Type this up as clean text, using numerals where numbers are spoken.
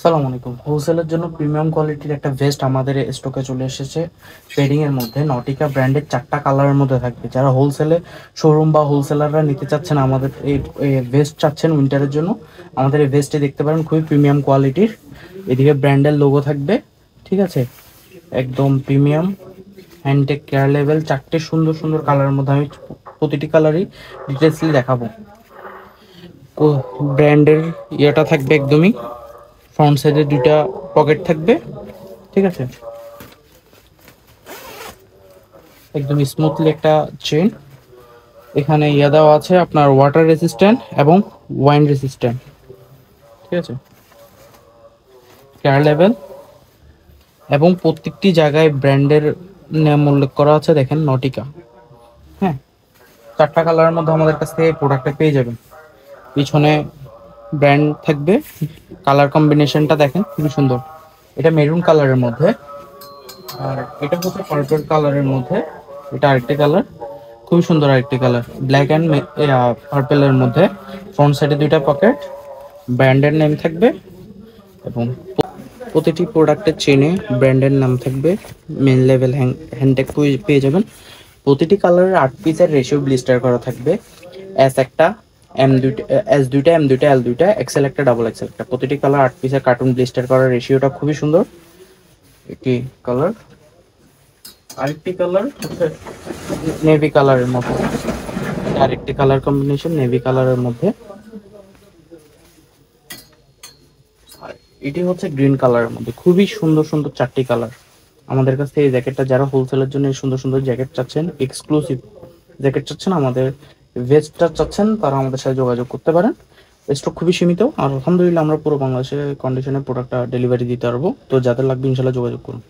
আসসালামু আলাইকুম। হোলসেলের জন্য প্রিমিয়াম কোয়ালিটির একটা ভেস্ট আমাদের স্টকে চলে এসেছে। পেডিং এর মধ্যে নটিকা ব্র্যান্ডের 4টা কালারের মধ্যে থাকবে। যারা হোলসেলে শোরুম বা হোলসেলাররা নিতে চাচ্ছেন, আমাদের এই ভেস্ট চাচ্ছেন উইন্টারের জন্য, আমাদের এই ভেস্টটি দেখতে পারেন, খুবই প্রিমিয়াম কোয়ালিটির। এদিকে ব্র্যান্ডের লোগো থাকবে, ঠিক আছে, একদম প্রিমিয়াম হ্যান্ডটেক কেয়ার লেভেল। 4টে সুন্দর সুন্দর কালারের মধ্যে আমি প্রতিটি কালারই ডিটেলসলি দেখাবো। ব্র্যান্ডের ইয়েটা থাকবে একদমই, ফ্রন্ট সাইডে 2টা পকেট থাকবে, ঠিক আছে, একদম স্মুথলি একটা চেন। এখানে ইয়ে দেওয়া আছে আপনার ওয়াটার রেসিস্ট্যান্ট এবং ওয়াইন রেসিস্ট্যান্ট, ঠিক আছে, কেয়ার লেভেল এবং প্রত্যেকটি জায়গায় ব্র্যান্ডের নাম উল্লেখ করা আছে। দেখেন নটিকা, হ্যাঁ, 4টা কালারের মধ্যে আমাদের কাছ থেকে প্রোডাক্টটা পেয়ে যাবেন। পিছনে ব্র্যান্ড থাকবে, কালার কম্বিনেশনটা দেখেন খুবই সুন্দর। এটা মেরুন কালারের মধ্যে, আর এটা হচ্ছে পার্পল কালারের মধ্যে। এটা আরেকটি কালার, খুবই সুন্দর আরেকটি কালার, ব্ল্যাক অ্যান্ড পার্পেলের মধ্যে। ফ্রন্ট সাইডে 2টা পকেট, ব্র্যান্ডের নেম থাকবে এবং প্রতিটি প্রোডাক্টের চেনে ব্র্যান্ডের নাম থাকবে। মেন লেভেল হ্যান্ডটেক পেয়ে যাবেন। প্রতিটি কালারের 8 পিসের রেশিও ব্লিস্টার করা থাকবে। এস একটা, এস 2টা, এম 2টা, এল 2টা, এক্সেল একটা, ডাবল এক্সেল একটা। প্রতিটি কালার 8 পিসের কার্টুন ব্লিস্টার করার রেশিওটা খুবই সুন্দর একটি কালার। আরেকটি কালার হচ্ছে নেভি কালারের মধ্যে, আরেকটি কালার কম্বিনেশন নেভি কালারের মধ্যে। আর এটি হচ্ছে গ্রিন কালারের মধ্যে। খুবই সুন্দর সুন্দর 4টি কালার। আমাদের কাছ থেকে এই জ্যাকেটটা, যারা হোলসেলের জন্য এই সুন্দর সুন্দর জ্যাকেট চাচ্ছেন, এক্সক্লুসিভ জ্যাকেট চাচ্ছেন, আমাদের ভেস্টটা চাচ্ছেন, তারা আমাদের সাথে যোগাযোগ করতে পারেন। স্টক খুবই সীমিত, আর আলহামদুলিল্লাহ আমরা পুরো বাংলাদেশে কন্ডিশনে প্রোডাক্টটা ডেলিভারি দিতে পারবো। তো যাদের লাগবে ইনশাল্লাহ যোগাযোগ করুন।